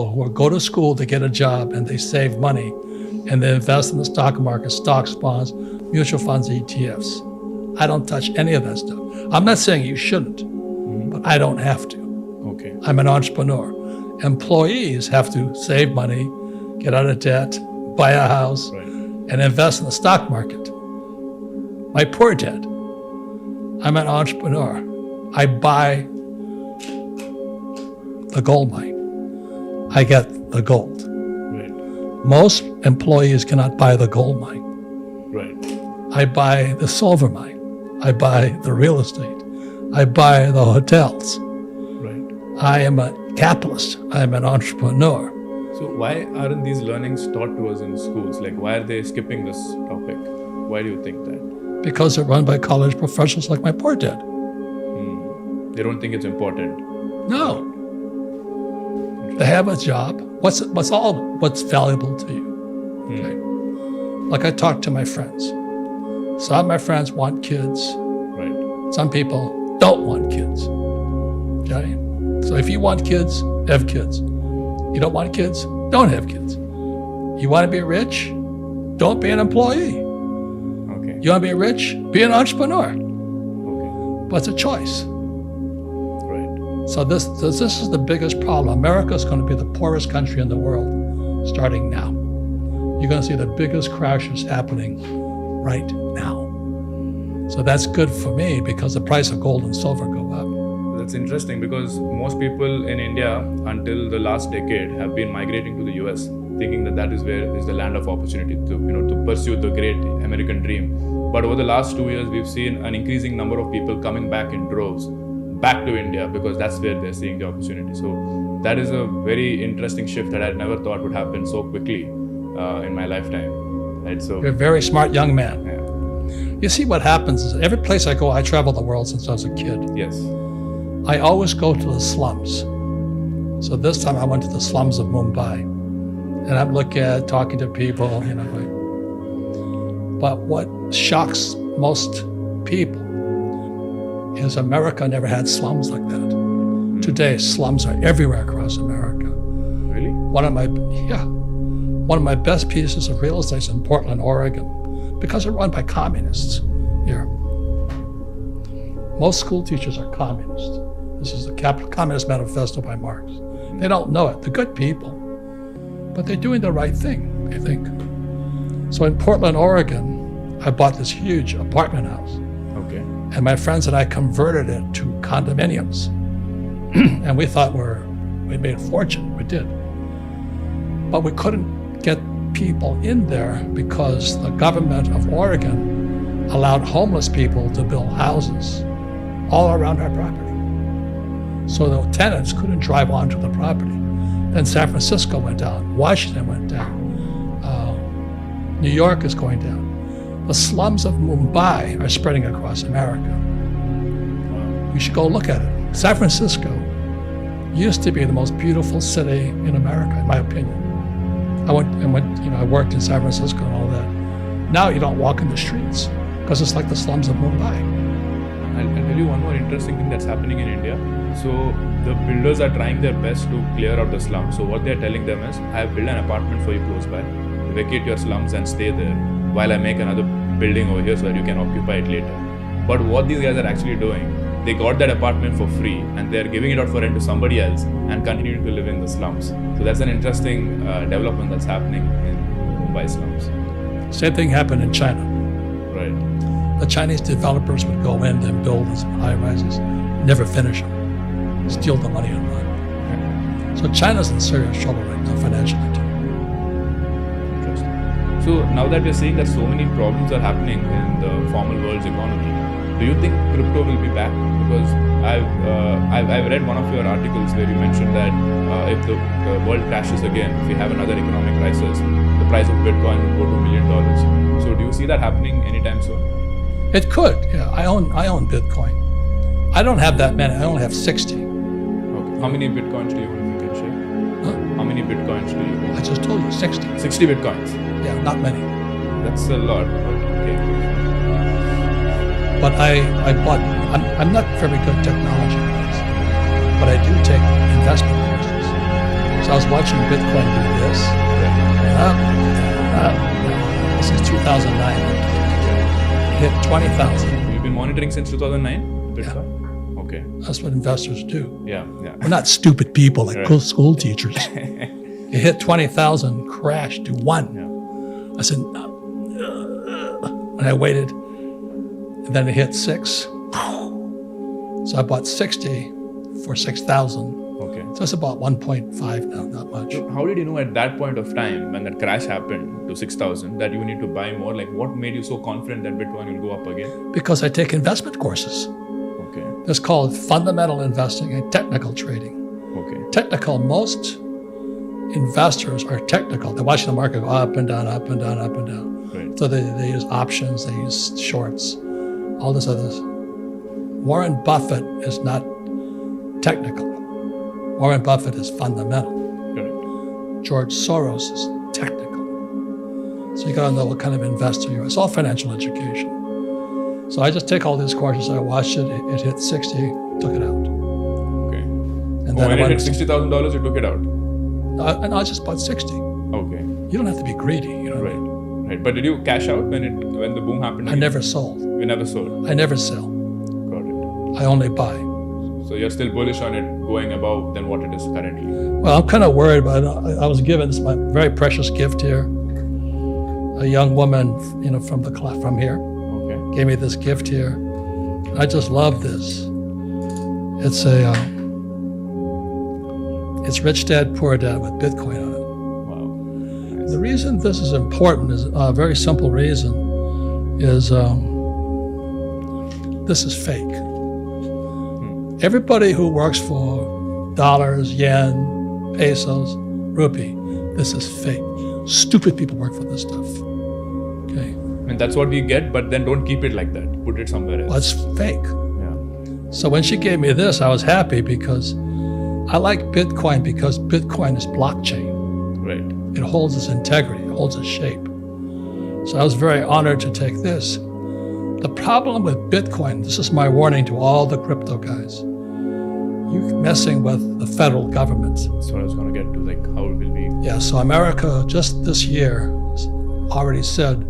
who go to school to get a job and they save money and they invest in the stock market, stocks, bonds, mutual funds, ETFs. I don't touch any of that stuff. I'm not saying you shouldn't, but I don't have to. Okay. I'm an entrepreneur. Employees have to save money, get out of debt, buy a house, Right. and invest in the stock market. My poor dad. I'm an entrepreneur. I buy the gold mine. I get the gold. Right. Most employees cannot buy the gold mine. Right. I buy the silver mine. I buy the real estate. I buy the hotels. Right. I am a capitalist. I am an entrepreneur. So why aren't these learnings taught to us in schools? Like, why are they skipping this topic? Why do you think that? Because they're run by college professionals like my poor dad. They don't think it's important. No. They have a job. What's valuable to you? Okay. Like I talk to my friends. Some of my friends want kids. Right. Some people don't want kids. Okay? So if you want kids, have kids. You don't want kids, don't have kids. You want to be rich? Don't be an employee. Okay. You want to be rich? Be an entrepreneur. Okay. But it's a choice. Right. So this is the biggest problem. America is going to be the poorest country in the world starting now. You're going to see the biggest crashes happening right now. So that's good for me because the price of gold and silver go up. That's interesting because most people in India until the last decade have been migrating to the US, thinking that that is where is the land of opportunity to pursue the great American dream. But over the last 2 years, we've seen an increasing number of people coming back in droves back to India because that's where they're seeing the opportunity. So that is a very interesting shift that I never thought would happen so quickly in my lifetime. Right? So You're a very smart young man. yeah. You see what happens is every place I go, I travel the world since I was a kid. Yes. I always go to the slums. So this time I went to the slums of Mumbai. And I'm talking to people, But what shocks most people is America never had slums like that. Today, slums are everywhere across America. Really? One of my best pieces of real estate is in Portland, Oregon, because they're run by communists here. Most school teachers are communists. This is the Communist Manifesto by Marx. They don't know it. They're good people, but they're doing the right thing, I think. So in Portland, Oregon, I bought this huge apartment house. Okay. And my friends and I converted it to condominiums. And we thought we made a fortune. We did. But we couldn't get people in there because the government of Oregon allowed homeless people to build houses all around our property. So the tenants couldn't drive onto the property. Then San Francisco went down. Washington went down. New York is going down. The slums of Mumbai are spreading across America. You should go look at it. San Francisco used to be the most beautiful city in America, in my opinion. I worked in San Francisco and all that. Now you don't walk in the streets because it's like the slums of Mumbai. I'll tell you one more interesting thing that's happening in India. So the builders are trying their best to clear out the slums. So what they're telling them is, I have built an apartment for you close by. Vacate your slums and stay there while I make another building over here so that you can occupy it later. But what these guys are actually doing, they got that apartment for free and they're giving it out for rent to somebody else and continuing to live in the slums. So that's an interesting development that's happening in Mumbai slums. Same thing happened in China. Right. The Chinese developers would go in and build high-rises, never finish them, steal the money and run. So China's in serious trouble right now financially too. Interesting. So now that we're seeing that so many problems are happening in the formal world's economy, do you think crypto will be back? Because I've read one of your articles where you mentioned that if the world crashes again, if we have another economic crisis, the price of Bitcoin will go to $1 million. So do you see that happening anytime soon? It could, yeah. I own Bitcoin. I don't have that many. I only have 60. Okay. How many Bitcoins do you own, if you can share? Huh? How many Bitcoins do you own? I just told you, 60. 60 Bitcoins. Yeah, not many. That's a lot. Okay. But I'm not very good technology-wise, but I do take investment courses. So I was watching Bitcoin do this, up, this is 2009. It hit 20,000. You've been monitoring since 2009? Bitcoin? Okay. That's what investors do. Yeah. We're not stupid people like Right. school teachers. It hit 20,000, crashed to 1. Yeah. I said, and I waited, and then it hit 6. So I bought 60 for 6,000. Okay. So it's about 1.5 now, not much. So how did you know at that point of time, when that crash happened to 6,000, that you need to buy more? Like, what made you so confident that Bitcoin will go up again? Because I take investment courses. Okay. It's called fundamental investing and technical trading. Okay. Technical, most investors are technical. They're watching the market go up and down, up and down, up and down. Right. So they use options, they use shorts, all this other. Warren Buffett is not technical. Warren Buffett is fundamental. Correct. George Soros is technical. So you got to know what kind of investor you are. It's all financial education. So I just take all these courses. I watched it. It hit 60, took it out. Okay. And When it went- hit $60,000, you took it out? and I just bought 60. Okay. You don't have to be greedy, you know. Right. Right. But did you cash out when the boom happened? I never sold. You never sold? I never sell. Got it. I only buy. So you're still bullish on it going above than what it is currently? Well, I'm kind of worried, but I was given this my very precious gift here. A young woman, from from here, Okay. gave me this gift here. I just love this. It's it's Rich Dad Poor Dad with Bitcoin on it. Wow. The reason this is important is a very simple reason. Is this is fake. Everybody who works for dollars, yen, pesos, rupee, this is fake. Stupid people work for this stuff. Okay, And that's what we get, but then don't keep it like that. Put it somewhere else. well, it's fake. Yeah. So when she gave me this, I was happy because I like Bitcoin because Bitcoin is blockchain. Right. It holds its integrity, it holds its shape. So I was very honored to take this. The problem with Bitcoin, this is my warning to all the crypto guys. You're messing with the federal government. That's what I was going to get to, like how it will be. Yeah, so America just this year already said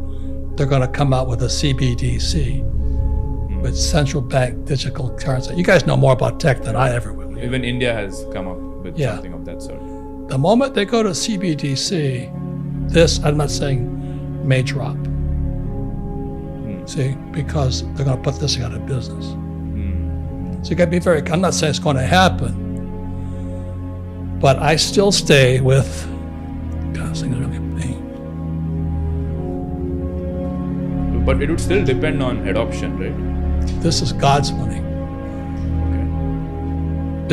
they're going to come out with a CBDC, with central bank digital currency. You guys know more about tech than I ever will. Even India has come up with Yeah. something of that sort. The moment they go to CBDC, this, I'm not saying may drop. See, because they're going to put this thing out of business. So you got to be very, I'm not saying it's going to happen, but I still stay with, God, this thing is really a pain. But it would still depend on adoption, right? This is God's money. Okay.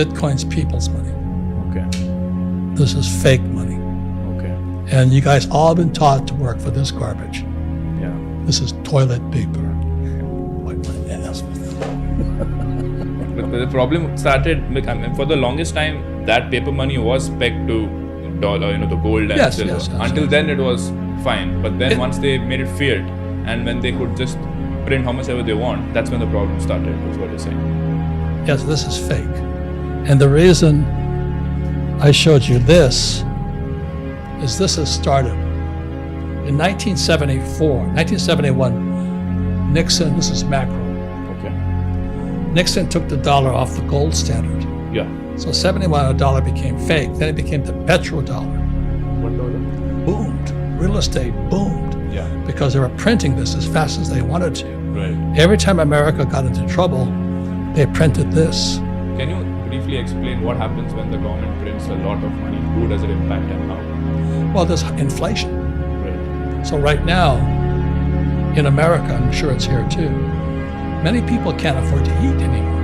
Bitcoin's people's money. Okay. This is fake money. Okay. And you guys all been taught to work for this garbage. Yeah. This is toilet paper. Wipe my ass. But the problem started, like, I mean, for the longest time, that paper money was pegged to dollar, the gold and Yes, silver. yes, yes, Until yes. then, it was fine. But then once they made it fiat, and when they could just print how much ever they want, that's when the problem started, is what you're saying. Yes, this is fake. And the reason I showed you this is this has started in 1971, Nixon, this is macro. Okay. Nixon took the dollar off the gold standard. Yeah. So 71, a dollar became fake. Then it became the petrodollar. What dollar? Boomed. Real estate boomed Yeah. because they were printing this as fast as they wanted to. Right. Every time America got into trouble, they printed this. Can you briefly explain what happens when the government prints a lot of money? Who does it impact and how? Well, there's inflation. Right. So right now, in America, I'm sure it's here too, many people can't afford to eat anymore.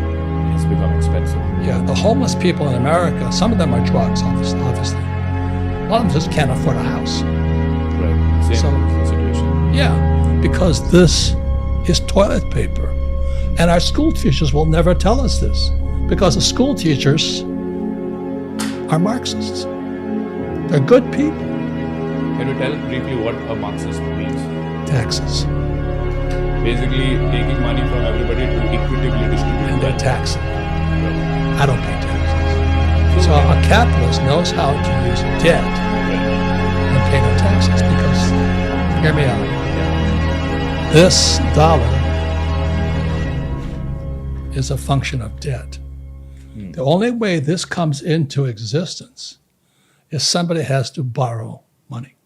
It's become expensive. Yeah, the homeless people in America, some of them are drugs, obviously. A lot of them just can't afford a house. Right. Same So- situation. Yeah, because this is toilet paper. And our school teachers will never tell us this because the school teachers are Marxists. They're good people. Can you tell briefly what a Marxist means? Taxes. Basically, taking money from everybody to equitably distribute And they're that. taxing. Right. I don't pay taxes. So So a capitalist knows how to use debt and pay no taxes because, hear me out, this dollar is a function of debt. The only way this comes into existence is somebody has to borrow money.